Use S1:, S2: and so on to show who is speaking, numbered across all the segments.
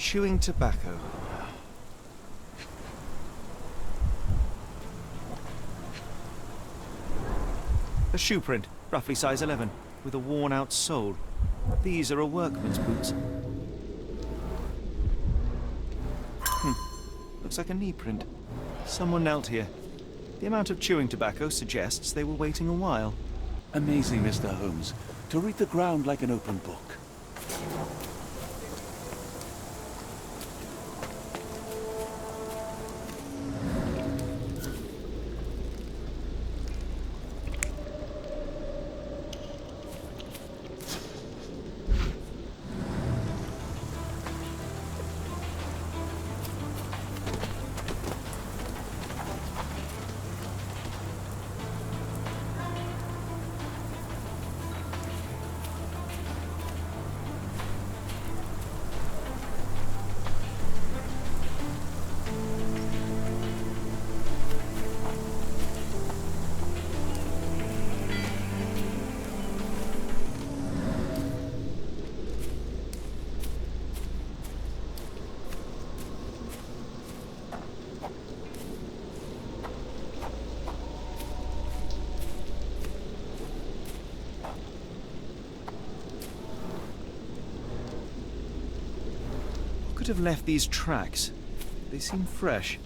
S1: chewing tobacco. A shoe print, roughly size 11, with a worn-out sole. These are a workman's boots. Looks like a knee print. Someone knelt here. The amount of chewing tobacco suggests they were waiting a while.
S2: Amazing, Mr. Holmes, to read the ground like an open book.
S1: Could have left these tracks. They seem fresh.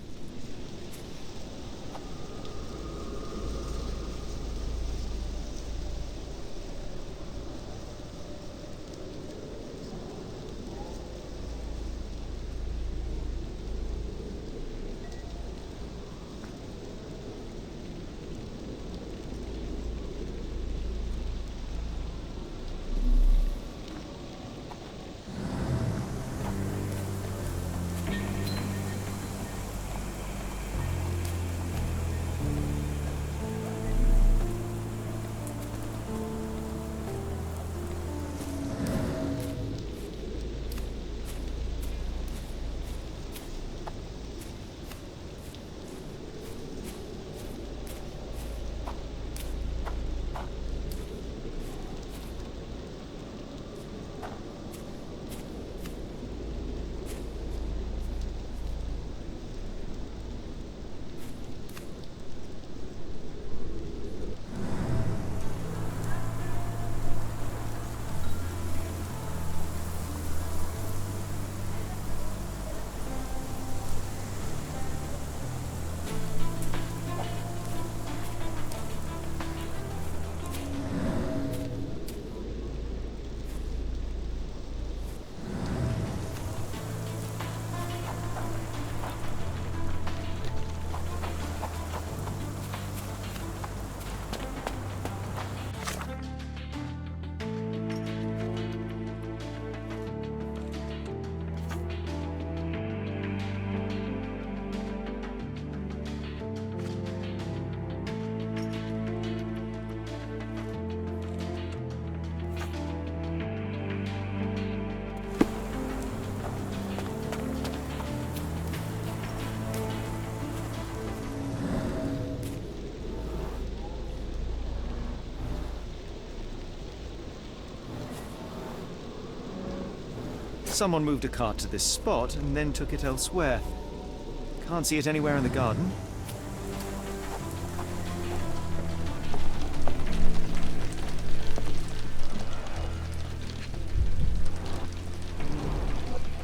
S1: Someone moved a cart to this spot and then took it elsewhere. Can't see it anywhere in the garden.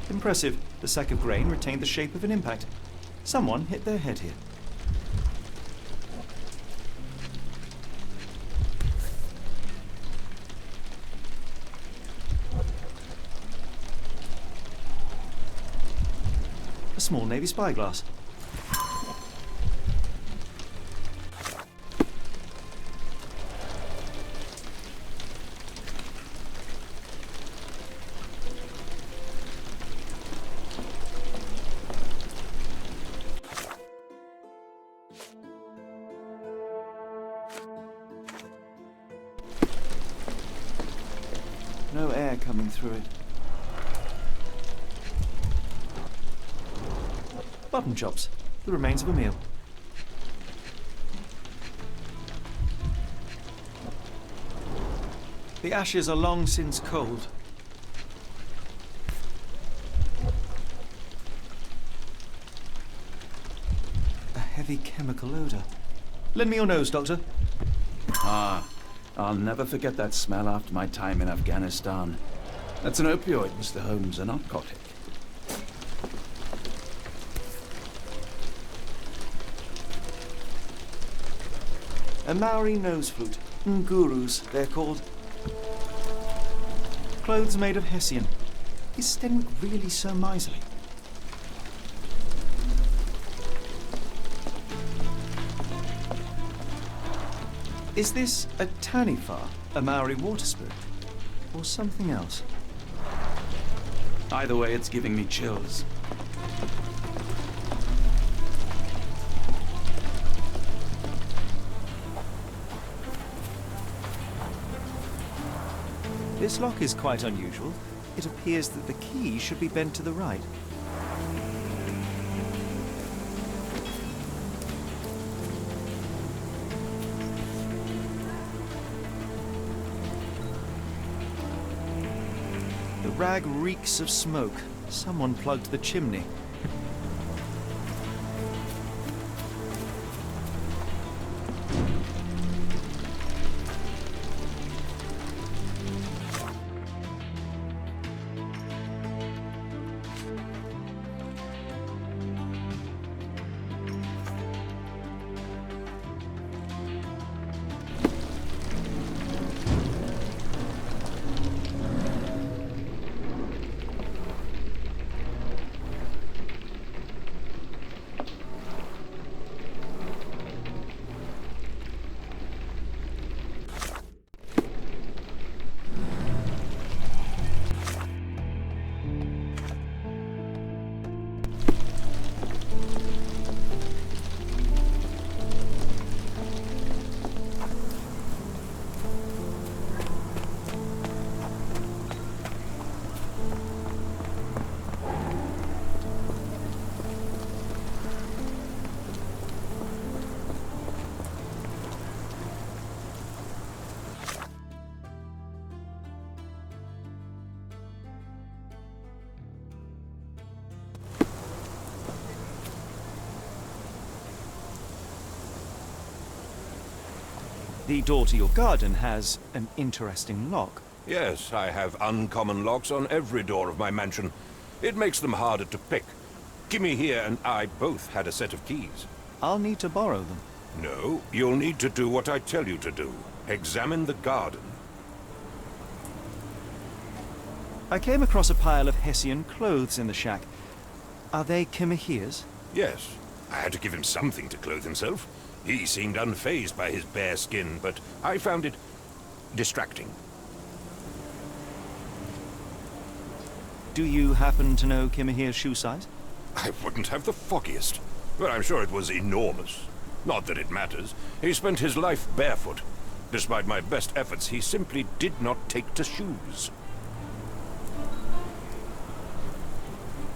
S1: Impressive. The sack of grain retained the shape of an impact. Someone hit their head here. A small navy spyglass. No air coming through it. Button chops, the remains of a meal. The ashes are long since cold. heavy chemical odor. Lend me your nose, Doctor.
S2: Ah, I'll never forget that smell after my time in Afghanistan. That's an opioid, Mr. Holmes, a narcotic.
S1: A Maori nose flute. Ngurus, they're called. Clothes made of hessian. Is Stenwick really so miserly? Is this a taniwha, a Maori water spirit, or something else?
S2: Either way, it's giving me chills.
S1: This lock is quite unusual. It appears that the key should be bent to the right. The rag reeks of smoke. Someone plugged the chimney. The door to your garden has an interesting lock.
S3: Yes, I have uncommon locks on every door of my mansion. It makes them harder to pick. Kimihii and I both had a set of keys.
S1: I'll need to borrow them.
S3: No, you'll need to do what I tell you to do. Examine the garden.
S1: I came across a pile of hessian clothes in the shack. Are they Kimihii's?
S3: Yes, I had to give him something to clothe himself. He seemed unfazed by his bare skin, but I found it distracting.
S1: Do you happen to know Kimihii's shoe size?
S3: I wouldn't have the foggiest, but I'm sure it was enormous. Not that it matters. He spent his life barefoot. Despite my best efforts, he simply did not take to shoes.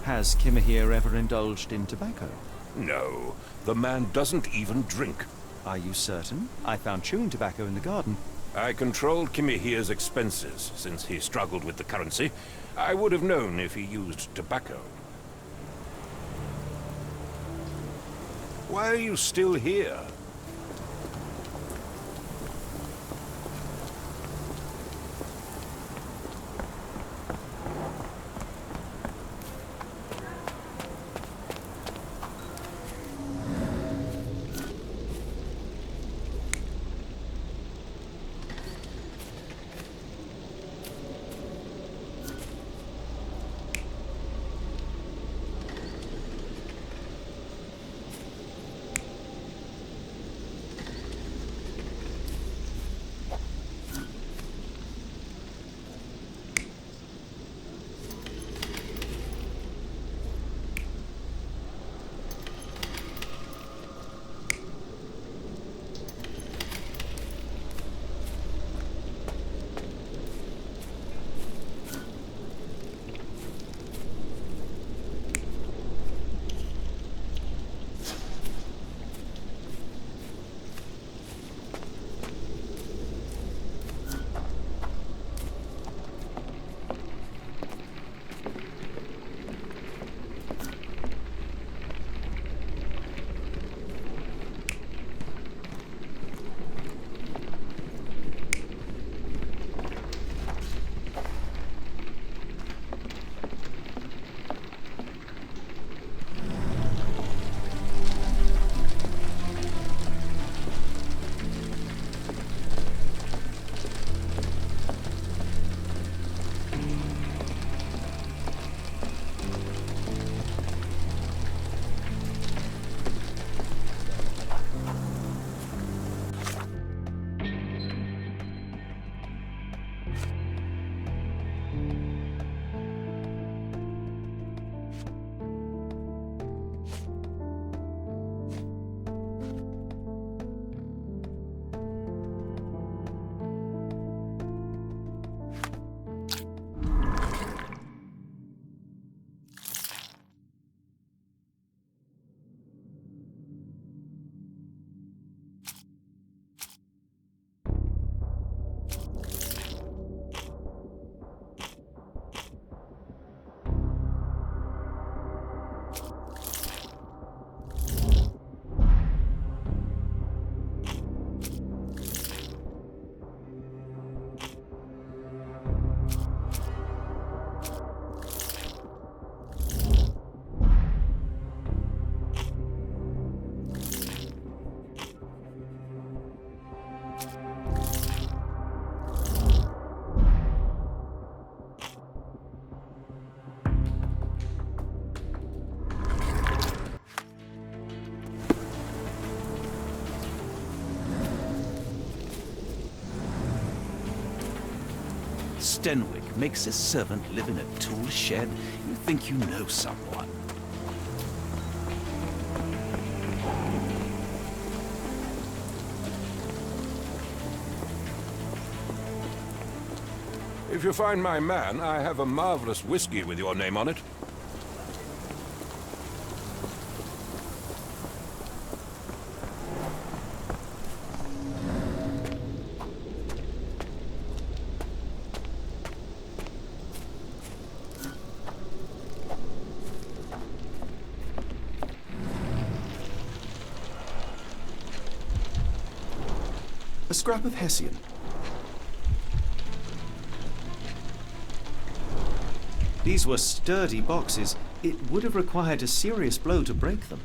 S1: Has Kimihii ever indulged in tobacco?
S3: No, the man doesn't even drink.
S1: Are you certain? I found chewing tobacco in the garden.
S3: I controlled Kimihii's expenses since he struggled with the currency. I would have known if he used tobacco. Why are you still here?
S2: Stenwick makes his servant live in a tool shed, you think you know someone.
S3: If you find my man, I have a marvelous whiskey with your name on it.
S2: A scrap of Hessian.
S1: These were sturdy boxes. It would have required a serious blow to break them.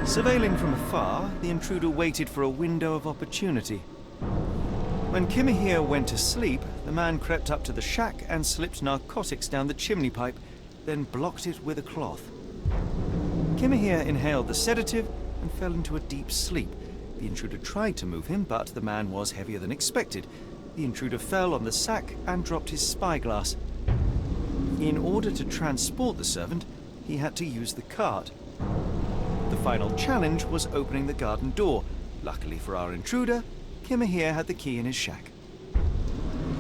S1: Surveilling from afar, the intruder waited for a window of opportunity. When Kimihii went to sleep, the man crept up to the shack and slipped narcotics down the chimney pipe, then blocked it with a cloth. Kimihii inhaled the sedative and fell into a deep sleep. The intruder tried to move him, but the man was heavier than expected. The intruder fell on the sack and dropped his spyglass. In order to transport the servant, he had to use the cart. The final challenge was opening the garden door. Luckily for our intruder, Kimihii had the key in his shack.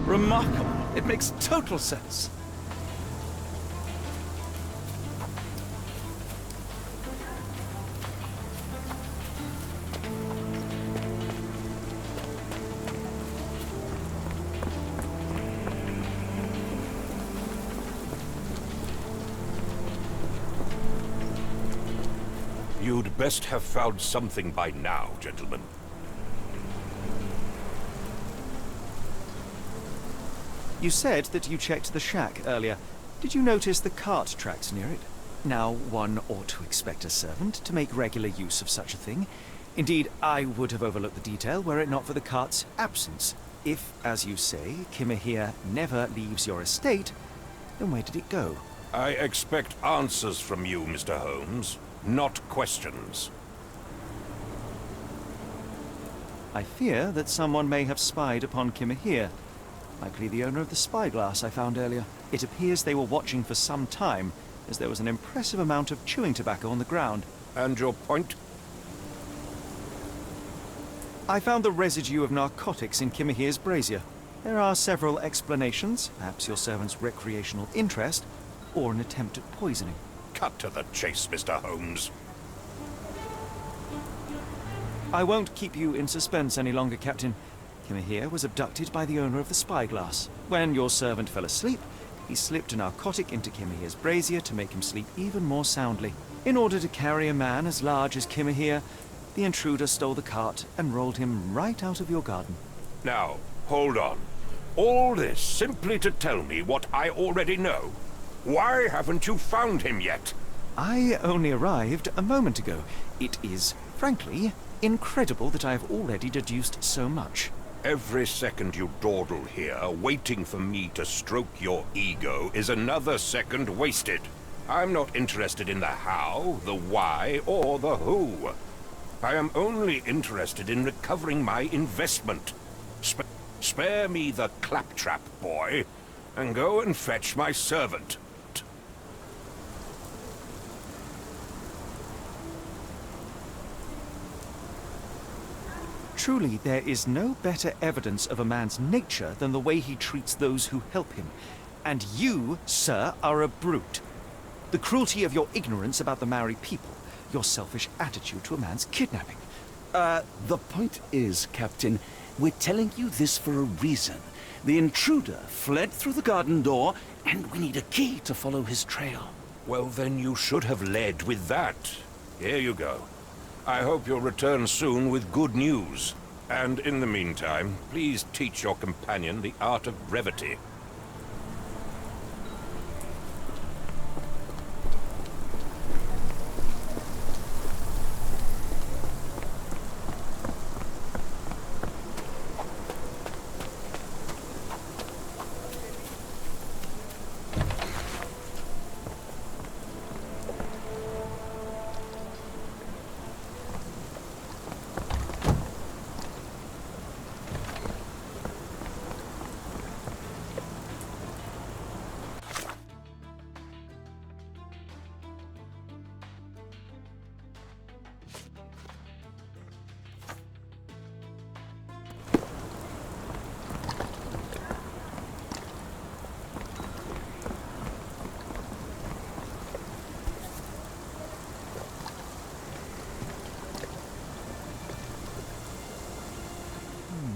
S2: Remarkable. It makes total sense.
S3: You'd best have found something by now, gentlemen.
S1: You said that you checked the shack earlier. Did you notice the cart tracks near it? Now, one ought to expect a servant to make regular use of such a thing. Indeed, I would have overlooked the detail were it not for the cart's absence. If, as you say, Kimihii never leaves your estate, then where did it go?
S3: I expect answers from you, Mr. Holmes, not questions.
S1: I fear that someone may have spied upon Kimihii. Likely the owner of the spyglass I found earlier. It appears they were watching for some time, as there was an impressive amount of chewing tobacco on the ground.
S3: And your point?
S1: I found the residue of narcotics in Kimihii's brazier. There are several explanations, perhaps your servant's recreational interest, or an attempt at poisoning.
S3: Cut to the chase, Mr. Holmes.
S1: I won't keep you in suspense any longer, Captain. Kimihia was abducted by the owner of the spyglass. When your servant fell asleep, he slipped a narcotic into Kimihia's brazier to make him sleep even more soundly. In order to carry a man as large as Kimihia, the intruder stole the cart and rolled him right out of your garden.
S3: Now, hold on. All this simply to tell me what I already know? Why haven't you found him yet?
S1: I only arrived a moment ago. It is, frankly, incredible that I have already deduced so much.
S3: Every second you dawdle here, waiting for me to stroke your ego, is another second wasted. I'm not interested in the how, the why, or the who. I am only interested in recovering my investment. Spare me the claptrap, boy, and go and fetch my servant.
S1: Truly, there is no better evidence of a man's nature than the way he treats those who help him. And you, sir, are a brute. The cruelty of your ignorance about the Maori people, your selfish attitude to a man's kidnapping.
S2: The point is, Captain, we're telling you this for a reason. The intruder fled through the garden door, and we need a key to follow his trail.
S3: Well, then you should have led with that. Here you go. I hope you'll return soon with good news. And in the meantime, please teach your companion the art of brevity.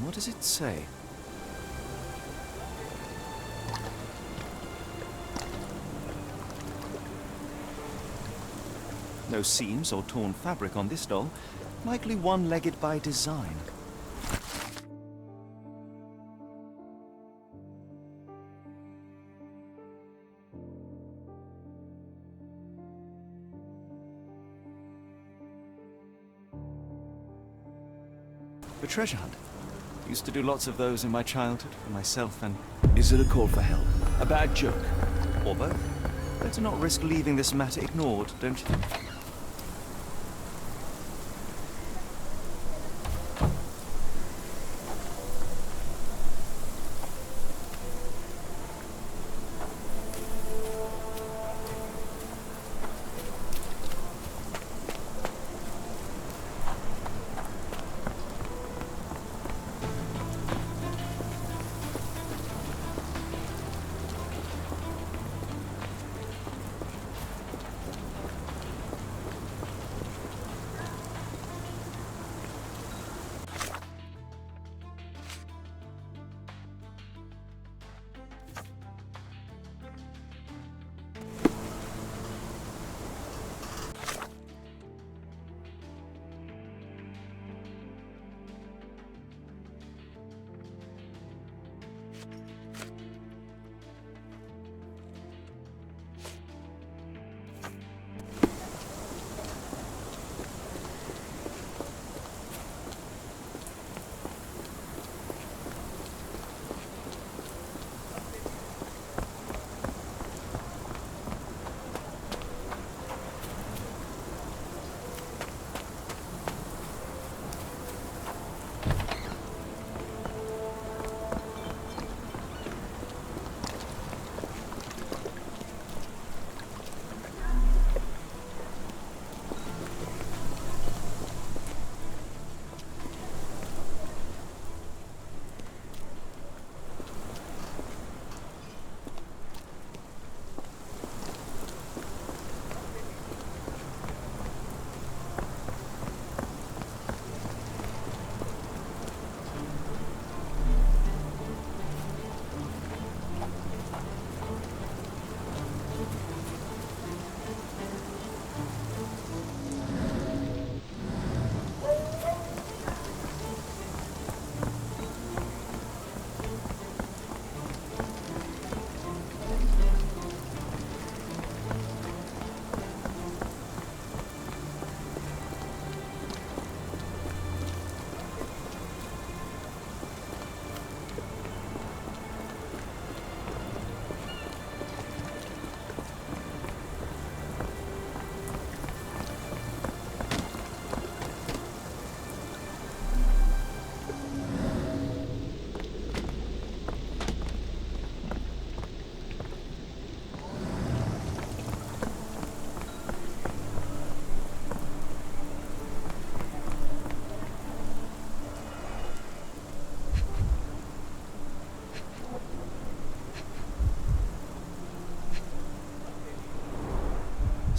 S1: What does it say? No seams or torn fabric on this doll. Likely one-legged by design. The treasure hunt. Used to do lots of those in my childhood for myself and...
S2: Is it a call for help? A bad joke?
S1: or both. Better not risk leaving this matter ignored, don't you think?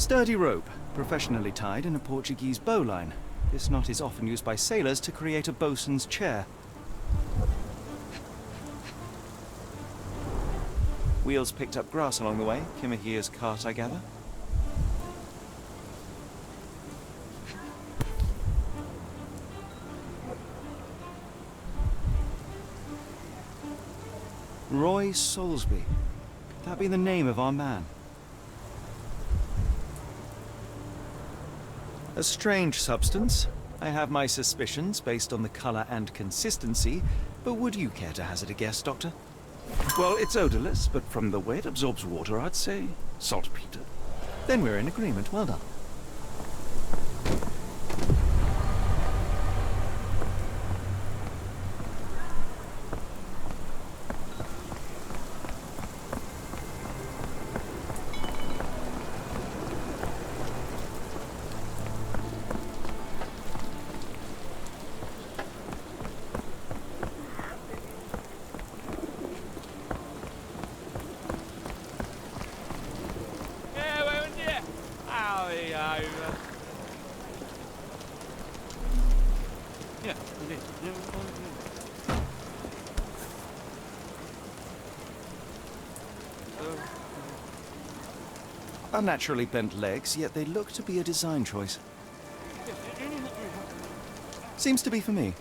S1: Sturdy rope, professionally tied in a Portuguese bowline. This knot is often used by sailors to create a bosun's chair. Wheels picked up grass along the way. Kimihi's cart, I gather. Roy Soulsby. Could that be the name of our man? A strange substance. I have my suspicions based on the color and consistency, but would you care to hazard a guess, Doctor?
S2: Well, it's odorless, but from the way it absorbs water, I'd say saltpeter.
S1: Then we're in agreement. Well done. Unnaturally bent legs, yet they look to be a design choice. Seems to be for me.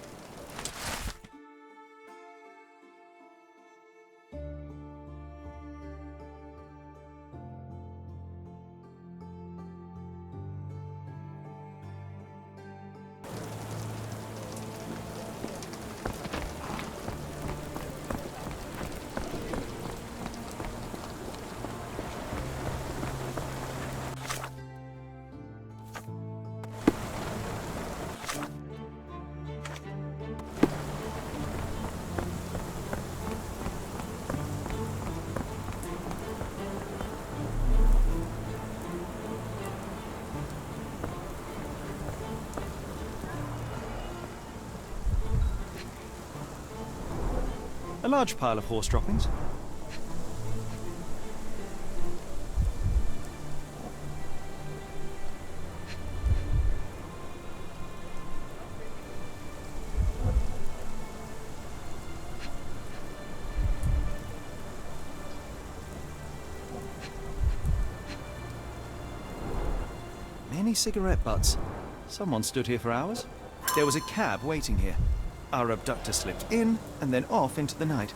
S1: A large pile of horse droppings. Many cigarette butts. Someone stood here for hours. There was a cab waiting here. Our abductor slipped in and then off into the night.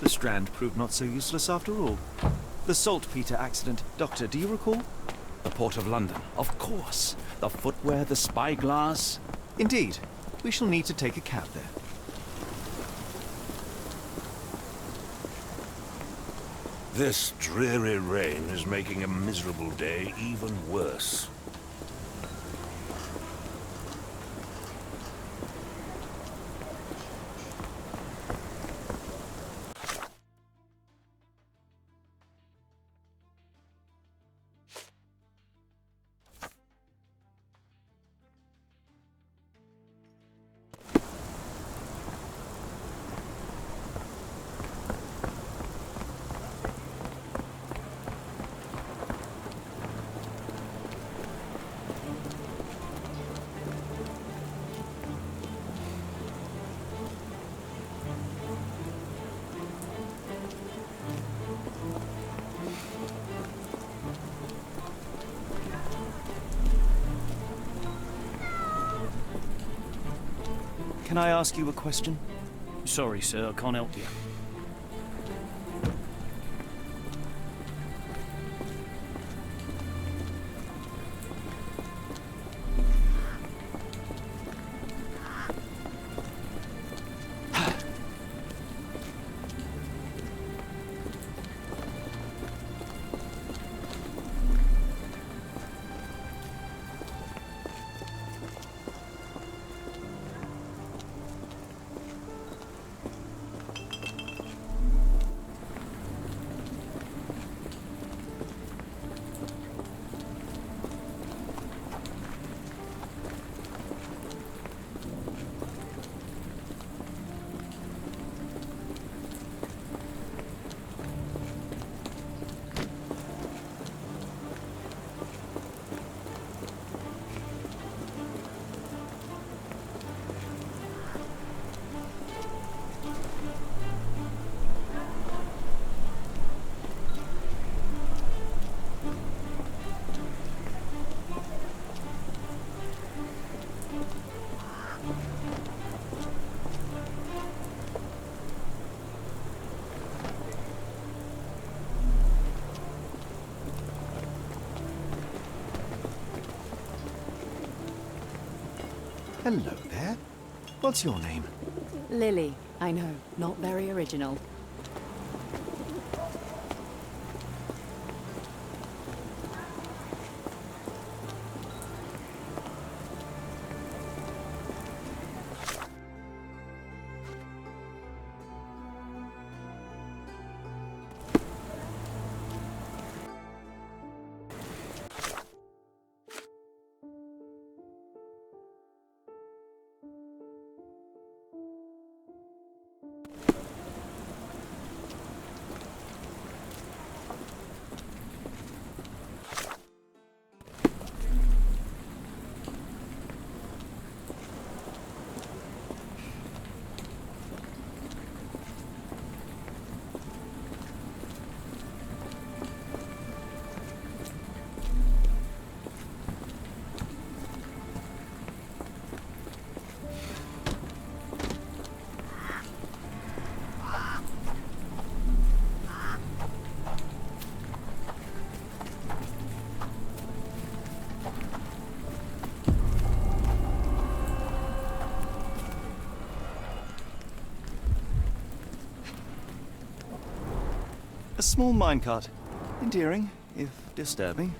S1: The Strand proved not so useless after all. The saltpeter accident. Doctor, do you recall?
S2: The Port of London, of course. The footwear, the spyglass.
S1: Indeed. We shall need to take a cab there.
S3: This dreary rain is making a miserable day even worse.
S1: Can I ask you a question?
S4: Sorry, sir, I can't help you.
S1: Hello there. What's your name?
S5: Lily. I know, not very original.
S1: A small minecart. Endearing, if disturbing.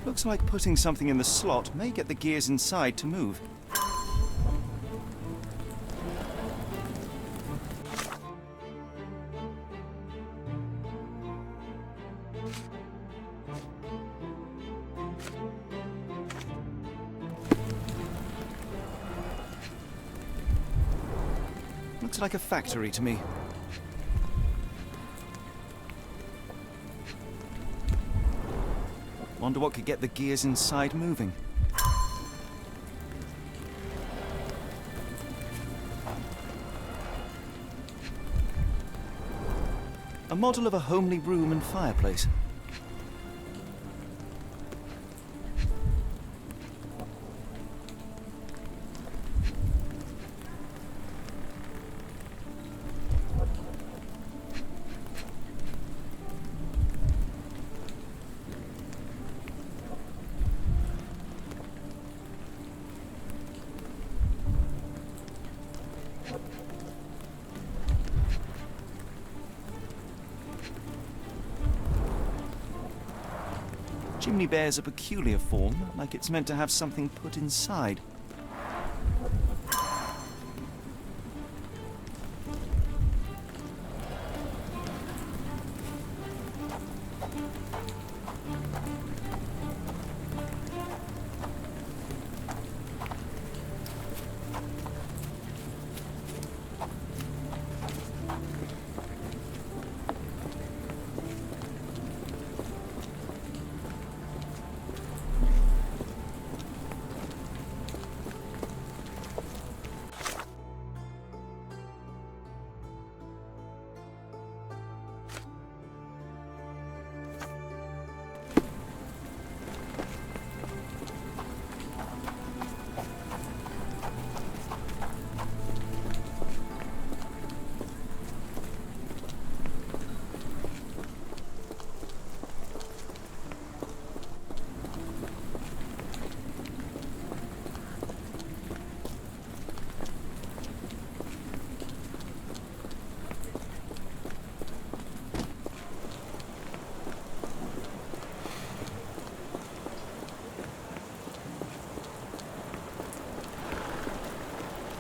S1: Looks like putting something in the slot may get the gears inside to move. Looks like a factory to me. Wonder what could get the gears inside moving. A model of a homely room and fireplace. chimney bears a peculiar form, like it's meant to have something put inside.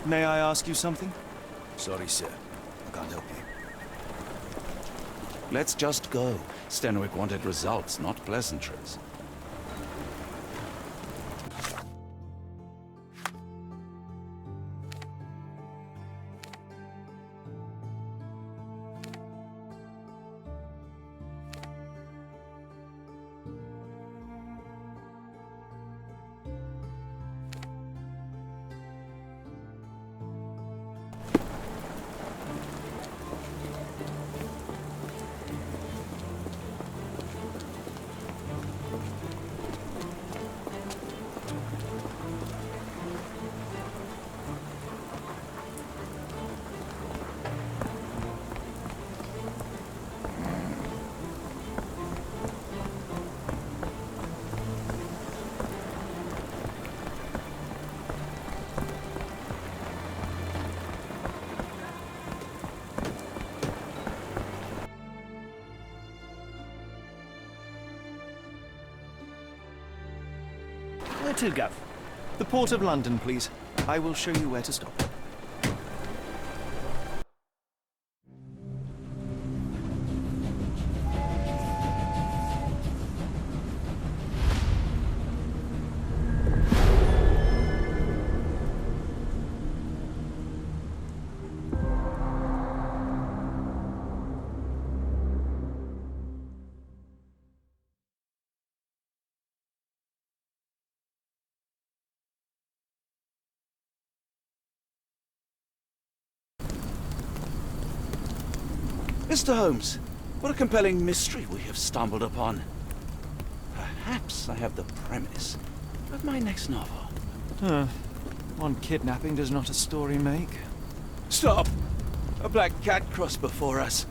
S1: May I ask you something?
S2: Sorry, sir. I can't help you. Let's just go. Stenwick wanted results, not pleasantries.
S4: Where to, Gav?
S1: The Port of London, please. I will show you where to stop.
S2: Mr. Holmes, what a compelling mystery we have stumbled upon. Perhaps I have the premise of my next novel.
S1: One kidnapping does not a story make.
S2: Stop! A black cat crossed before us.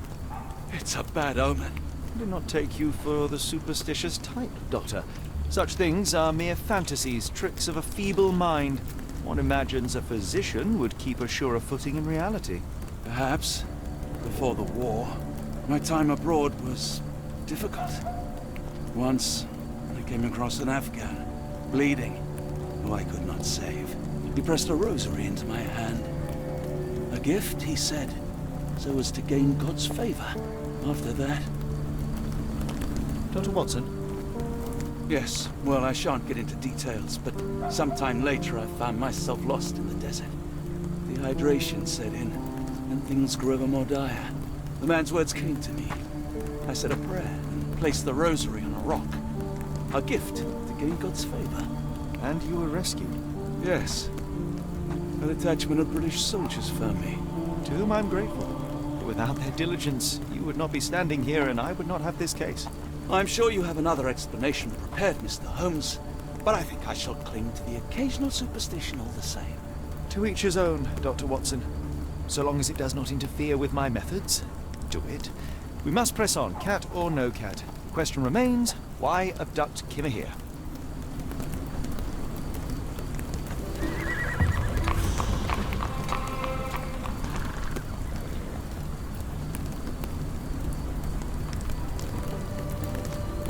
S2: It's a bad omen.
S1: I do not take you for the superstitious type, Doctor. Such things are mere fantasies, tricks of a feeble mind. One imagines a physician would keep a surer footing in reality.
S2: Perhaps. Before the war, my time abroad was difficult. Once, I came across an Afghan, bleeding, who I could not save. He pressed a rosary into my hand. A gift, he said, so as to gain God's favor. After that...
S1: Dr. Watson?
S2: Yes, well, I shan't get into details, but sometime later I found myself lost in the desert. Dehydration set in, and things grew ever more dire. The man's words came to me. I said a prayer and placed the rosary on a rock. A gift to gain God's favor.
S1: And you were rescued.
S2: Yes. A detachment of British soldiers found me.
S1: To whom I'm grateful. Without their diligence, you would not be standing here and I would not have this case.
S2: I'm sure you have another explanation prepared, Mr. Holmes, but I think I shall cling to the occasional superstition all the same.
S1: To each his own, Dr. Watson. So long as it does not interfere with my methods, do it. We must press on, cat or no cat. The question remains, why abduct Kimihii?